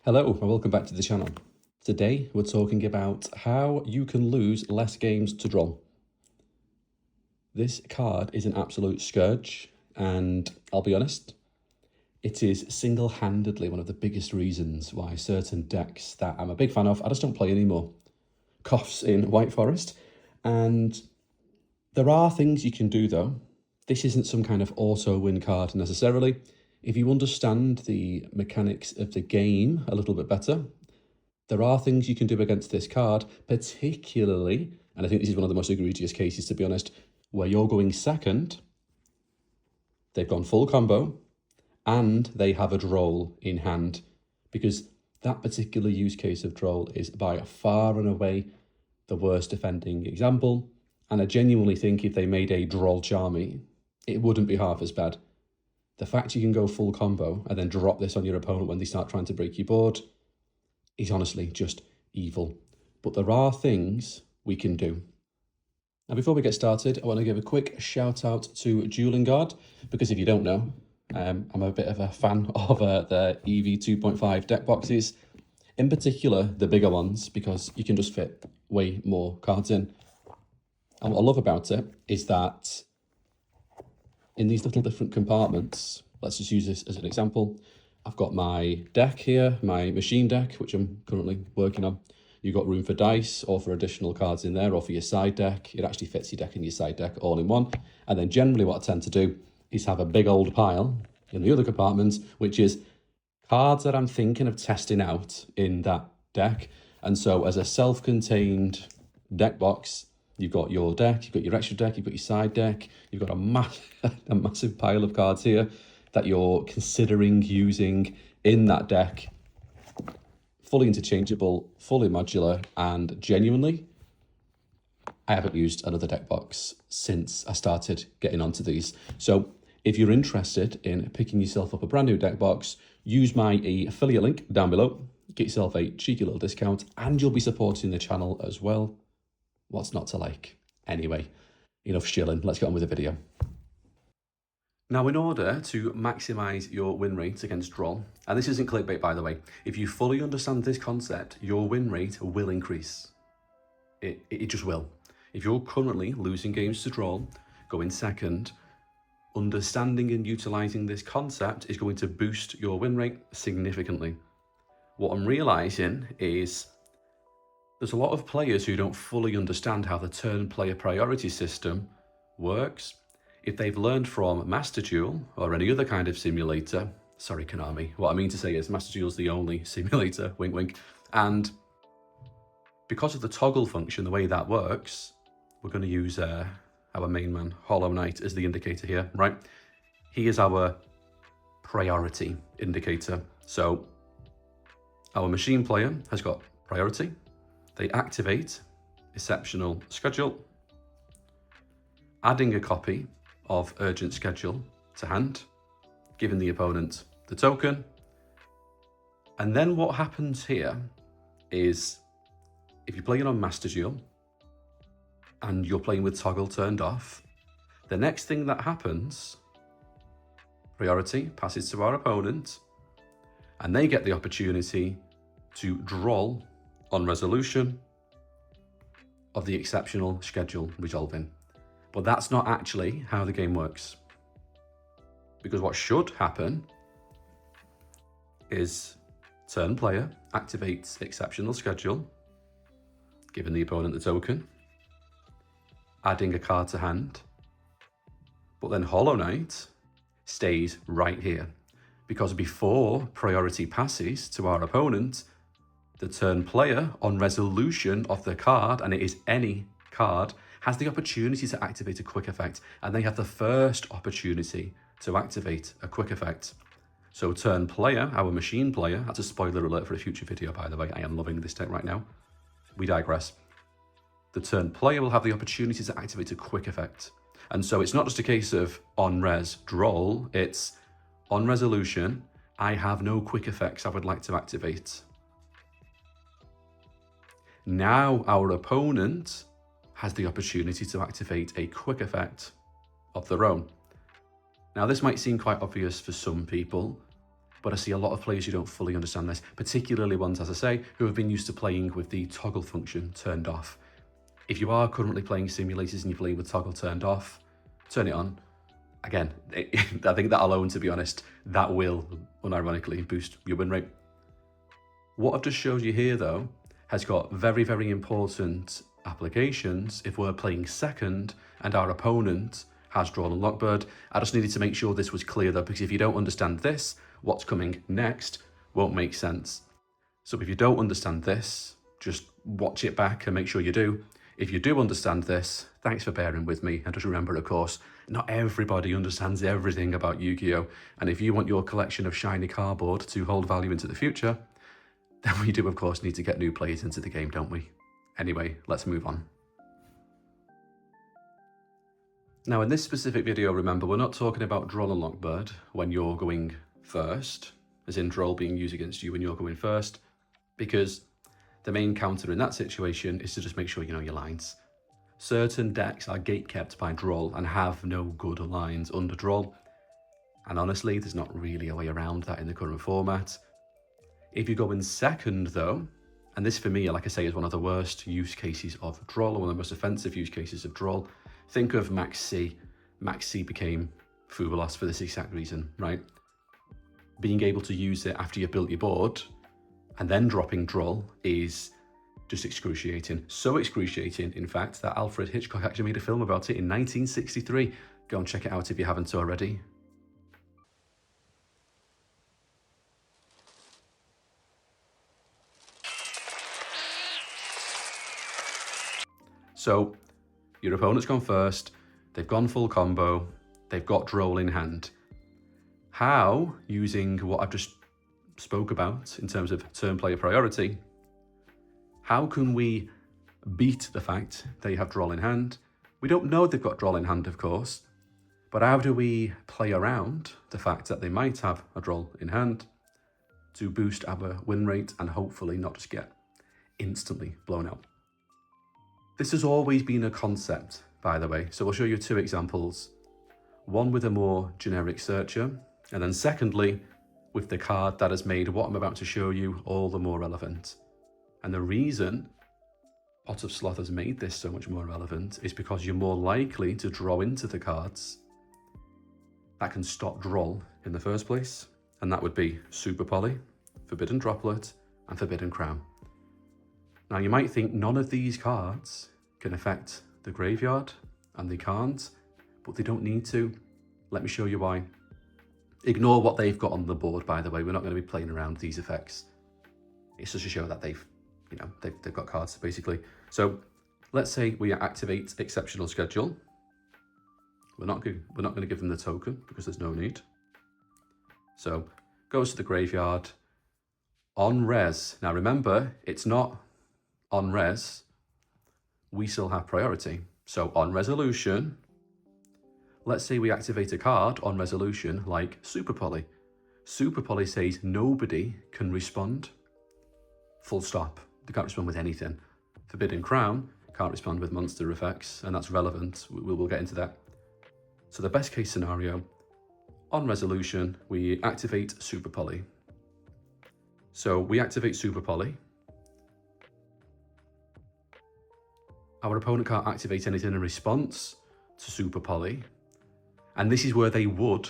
Hello and welcome back to the channel. Today we're talking about how you can lose less games to Droll. This card is an absolute scourge, and I'll be honest, it is single-handedly one of the biggest reasons why certain decks that I'm a big fan of, I just don't play anymore. Coughs in White Forest, and there are things you can do though. This isn't some kind of auto-win card necessarily. If you understand the mechanics of the game a little bit better, there are things you can do against this card, particularly, and I think this is one of the most egregious cases to be honest, where you're going second, they've gone full combo, and they have a Droll in hand, because that particular use case of Droll is by far and away the worst defending example, and I genuinely think if they made a Droll Charmy, it wouldn't be half as bad. The fact you can go full combo and then drop this on your opponent when they start trying to break your board is honestly just evil. But there are things we can do. Now, before we get started, I want to give a quick shout out to Dueling Guard, because if you don't know, I'm a bit of a fan of the EV 2.5 deck boxes, in particular the bigger ones, because you can just fit way more cards in. And what I love about it is that in these little different compartments, let's just use this as an example. I've got my deck here, my machine deck, which I'm currently working on. You've got room for dice or for additional cards in there or for your side deck. It actually fits your deck and your side deck all in one. And then generally what I tend to do is have a big old pile in the other compartments, which is cards that I'm thinking of testing out in that deck. And so as a self-contained deck box, you've got your deck, you've got your extra deck, you've got your side deck, you've got a massive pile of cards here that you're considering using in that deck. Fully interchangeable, fully modular, and genuinely, I haven't used another deck box since I started getting onto these. So if you're interested in picking yourself up a brand new deck box, use my affiliate link down below, get yourself a cheeky little discount, and you'll be supporting the channel as well. What's not to like? Anyway, enough shilling, let's get on with the video. Now, in order to maximize your win rate against Droll, and this isn't clickbait by the way, if you fully understand this concept, your win rate will increase. It just will. If you're currently losing games to Droll, going second, understanding and utilizing this concept is going to boost your win rate significantly. What I'm realizing is there's a lot of players who don't fully understand how the turn player priority system works. If they've learned from Master Duel or any other kind of simulator, sorry Konami, what I mean to say is Master Duel's the only simulator, wink wink, and because of the toggle function, the way that works, we're going to use our main man, Hollow Knight, as the indicator here, right? He is our priority indicator. So our machine player has got priority. They activate exceptional schedule, adding a copy of urgent schedule to hand, giving the opponent the token. And then what happens here is if you're playing on Master Duel and you're playing with toggle turned off, the next thing that happens, priority passes to our opponent and they get the opportunity to Droll on resolution of the exceptional schedule resolving. But that's not actually how the game works. Because what should happen is turn player activates exceptional schedule, giving the opponent the token, adding a card to hand, but then Hollow Knight stays right here. Because before priority passes to our opponent, the turn player on resolution of the card, and it is any card, has the opportunity to activate a quick effect, and they have the first opportunity to activate a quick effect. So turn player, our machine player, that's a spoiler alert for a future video by the way, I am loving this deck right now. We digress. The turn player will have the opportunity to activate a quick effect. And so it's not just a case of on res Droll, it's on resolution, I have no quick effects I would like to activate. Now our opponent has the opportunity to activate a quick effect of their own. Now this might seem quite obvious for some people, but I see a lot of players who don't fully understand this, particularly ones, as I say, who have been used to playing with the toggle function turned off. If you are currently playing simulators and you play with toggle turned off, turn it on. Again, I think that alone, to be honest, that will unironically boost your win rate. What I've just showed you here, though, has got very, very important applications if we're playing second and our opponent has Droll and Lockbird. I just needed to make sure this was clear, though, because if you don't understand this, what's coming next won't make sense. So if you don't understand this, just watch it back and make sure you do. If you do understand this, thanks for bearing with me. And just remember, of course, not everybody understands everything about Yu-Gi-Oh! And if you want your collection of shiny cardboard to hold value into the future, then we do, of course, need to get new players into the game, don't we? Anyway, let's move on. Now, in this specific video, remember, we're not talking about Droll and Lockbird when you're going first, as in Droll being used against you when you're going first, because the main counter in that situation is to just make sure you know your lines. Certain decks are gatekept by Droll and have no good lines under Droll. And honestly, there's not really a way around that in the current format. If you go in second, though, and this for me, like I say, is one of the worst use cases of Droll, one of the most offensive use cases of Droll. Think of Max C. Max C became Fubulos for this exact reason, right? Being able to use it after you've built your board and then dropping Droll is just excruciating. So excruciating, in fact, that Alfred Hitchcock actually made a film about it in 1963. Go and check it out if you haven't already. So, your opponent's gone first, they've gone full combo, they've got Droll in hand. How, using what I've just spoke about in terms of turn player priority, how can we beat the fact they have Droll in hand? We don't know they've got Droll in hand, of course, but how do we play around the fact that they might have a Droll in hand to boost our win rate and hopefully not just get instantly blown out? This has always been a concept, by the way, so I'll show you two examples. One with a more generic searcher, and then secondly, with the card that has made what I'm about to show you all the more relevant. And the reason Pot of Sloth has made this so much more relevant is because you're more likely to draw into the cards that can stop Droll in the first place, and that would be Super Poly, Forbidden Droplet, and Forbidden Crown. Now you might think none of these cards can affect the graveyard, and they can't, but they don't need to. Let me show you why. Ignore what they've got on the board, by the way. We're not going to be playing around with these effects. It's just to show that they've got cards, basically. So let's say we activate Exceptional Schedule. We're not going to give them the token because there's no need. So goes to the graveyard. On res. Now remember, it's not on res. We still have priority. So on resolution, let's say we activate a card on resolution like Super Poly. Super Poly says nobody can respond. Full stop. They can't respond with anything. Forbidden Crown can't respond with monster effects, and that's relevant. We'll get into that. So the best case scenario, on resolution, we activate Super Poly. So we activate Super Poly. Our opponent can't activate anything in response to Super Poly. And this is where they would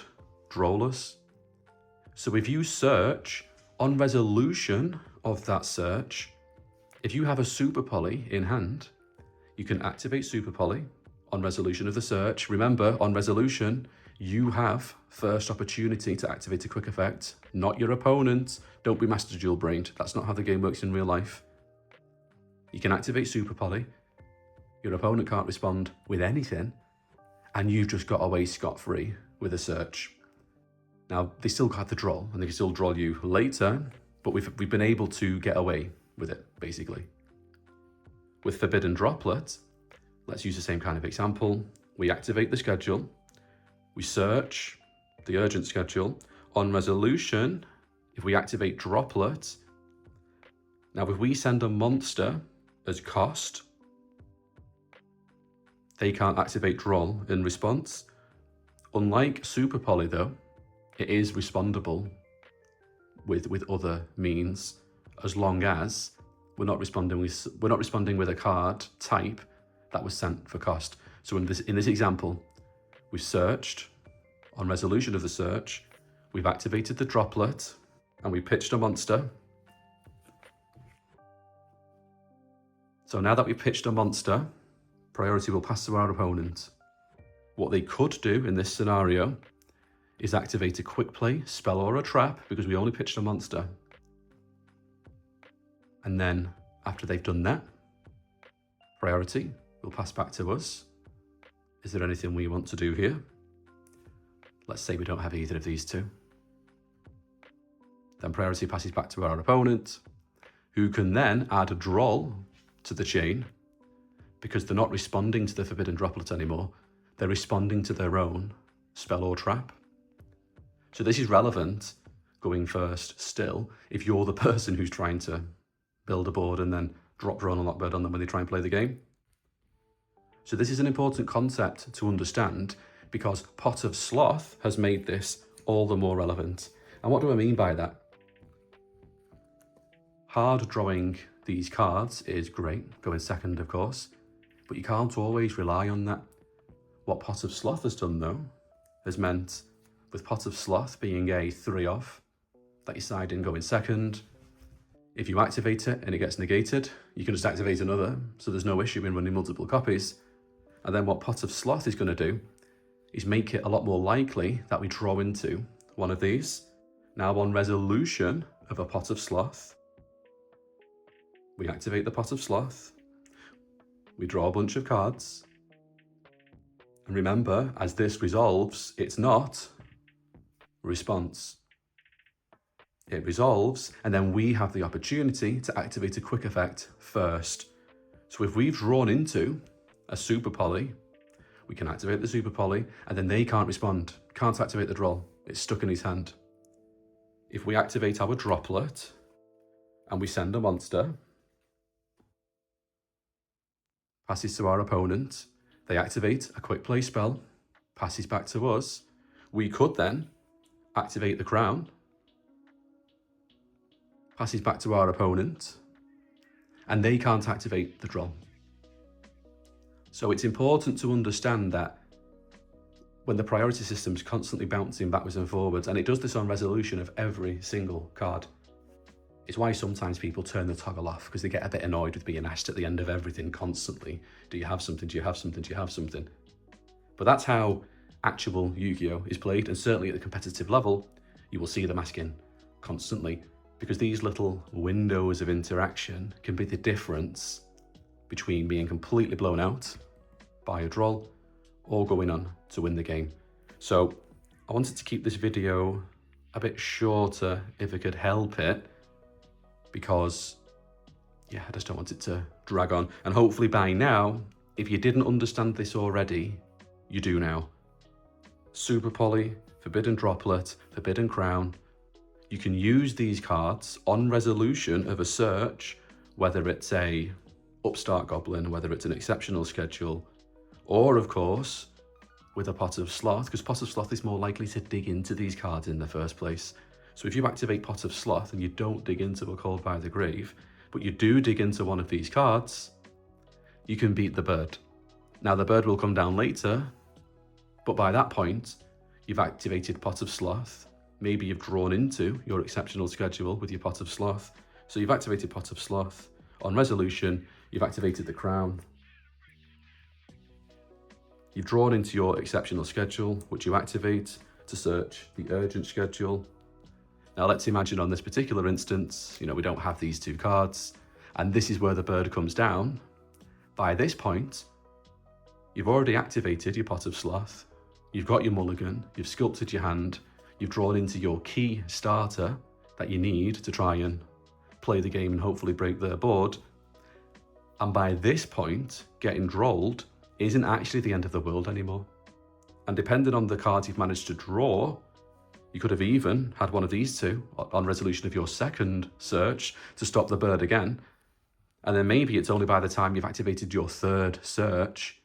Droll us. So if you search on resolution of that search, if you have a Super Poly in hand, you can activate Super Poly on resolution of the search. Remember, on resolution, you have first opportunity to activate a quick effect, not your opponent. Don't be Master Dual Brained. That's not how the game works in real life. You can activate Super Poly. Your opponent can't respond with anything, and you've just got away scot-free with a search. Now, they still have the Droll, and they can still Droll you later, but we've been able to get away with it, basically. With Forbidden Droplet, let's use the same kind of example. We activate the schedule, we search the urgent schedule. On resolution, if we activate Droplet, now if we send a monster as cost, they can't activate Droll in response. Unlike Super Poly though, it is respondable. with other means, as long as we're not responding with a card type that was sent for cost. So in this example, we searched. On resolution of the search, we've activated the droplet and we pitched a monster. So now that we've pitched a monster, priority will pass to our opponent. What they could do in this scenario is activate a quick play, spell, or a trap, because we only pitched a monster. And then after they've done that, priority will pass back to us. Is there anything we want to do here? Let's say we don't have either of these two. Then priority passes back to our opponent, who can then add a Droll to the chain, because they're not responding to the forbidden droplet anymore. They're responding to their own spell or trap. So this is relevant going first still if you're the person who's trying to build a board and then drop Droll and Lockbird on them when they try and play the game. So this is an important concept to understand, because Pot of Sloth has made this all the more relevant. And what do I mean by that? Hard drawing these cards is great, going second of course, but you can't always rely on that. What Pot of Sloth has done though, has meant with Pot of Sloth being a 3-off, that you side in going second. If you activate it and it gets negated, you can just activate another, so there's no issue in running multiple copies. And then what Pot of Sloth is going to do is make it a lot more likely that we draw into one of these. Now on resolution of a Pot of Sloth, we activate the Pot of Sloth, we draw a bunch of cards, and remember, as this resolves, it's not response. It resolves, and then we have the opportunity to activate a quick effect first. So if we've drawn into a Super Poly, we can activate the Super Poly, and then they can't respond, can't activate the Droll. It's stuck in his hand. If we activate our droplet, and we send a monster, passes to our opponent, they activate a quick play spell, passes back to us, we could then activate the crown, passes back to our opponent, and they can't activate the Droll. So it's important to understand that when the priority system's constantly bouncing backwards and forwards, and it does this on resolution of every single card, it's why sometimes people turn the toggle off, because they get a bit annoyed with being asked at the end of everything constantly. Do you have something? Do you have something? Do you have something? But that's how actual Yu-Gi-Oh is played, and certainly at the competitive level, you will see them asking constantly, because these little windows of interaction can be the difference between being completely blown out by a Droll or going on to win the game. So I wanted to keep this video a bit shorter if I could help it, because yeah, I just don't want it to drag on. And hopefully by now, if you didn't understand this already, you do now. Super Poly, Forbidden Droplet, Forbidden Crown. You can use these cards on resolution of a search, whether it's a Upstart Goblin, whether it's an exceptional schedule, or of course, with a Pot of Sloth, because Pot of Sloth is more likely to dig into these cards in the first place. So if you activate Pot of Sloth and you don't dig into a Called by the Grave, but you do dig into one of these cards, you can beat the bird. Now the bird will come down later, but by that point, you've activated Pot of Sloth. Maybe you've drawn into your exceptional schedule with your Pot of Sloth. So you've activated Pot of Sloth. On resolution, you've activated the crown. You've drawn into your exceptional schedule, which you activate to search the urgent schedule. Now let's imagine on this particular instance, we don't have these two cards, and this is where the bird comes down. By this point, you've already activated your Pot of Sloth, you've got your mulligan, you've sculpted your hand, you've drawn into your key starter that you need to try and play the game and hopefully break their board. And by this point, getting drolled isn't actually the end of the world anymore. And depending on the cards you've managed to draw, you could have even had one of these two on resolution of your second search to stop the bird again. And then maybe it's only by the time you've activated your third search,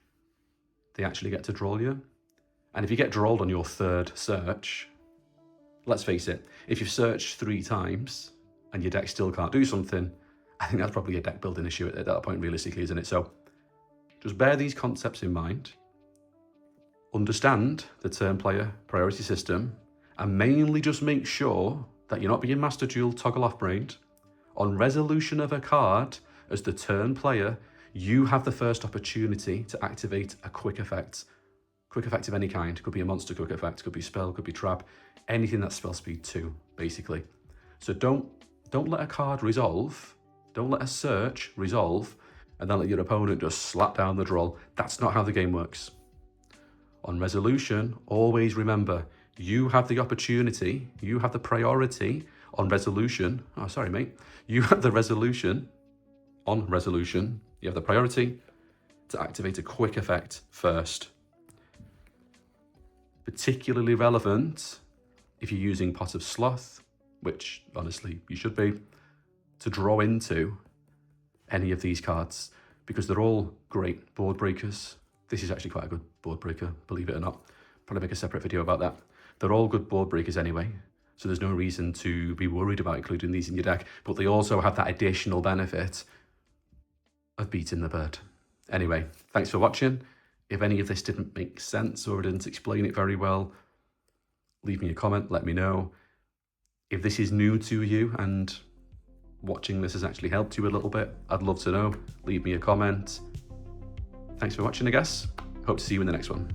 they actually get to droll you. And if you get drolled on your third search, let's face it, if you've searched 3 times and your deck still can't do something, I think that's probably a deck building issue at that point, realistically, isn't it? So just bear these concepts in mind, understand the turn player priority system, and mainly just make sure that you're not being Master Duel toggle off-brained. On resolution of a card, as the turn player, you have the first opportunity to activate a quick effect. Quick effect of any kind. Could be a monster quick effect, could be spell, could be trap, anything that's spell speed 2, basically. So don't let a card resolve, don't let a search resolve, and then let your opponent just slap down the Droll. That's not how the game works. On resolution, always remember, you have the opportunity, you have the priority on resolution. Oh, sorry, mate. You have the resolution, on resolution, you have the priority to activate a quick effect first. Particularly relevant if you're using Pot of Sloth, which honestly you should be, to draw into any of these cards, because they're all great board breakers. This is actually quite a good board breaker, believe it or not. Probably make a separate video about that. They're all good board breakers anyway, so there's no reason to be worried about including these in your deck, but they also have that additional benefit of beating the bird. Anyway, thanks for watching. If any of this didn't make sense or I didn't explain it very well, leave me a comment, let me know. If this is new to you and watching this has actually helped you a little bit, I'd love to know. Leave me a comment. Thanks for watching, I guess. Hope to see you in the next one.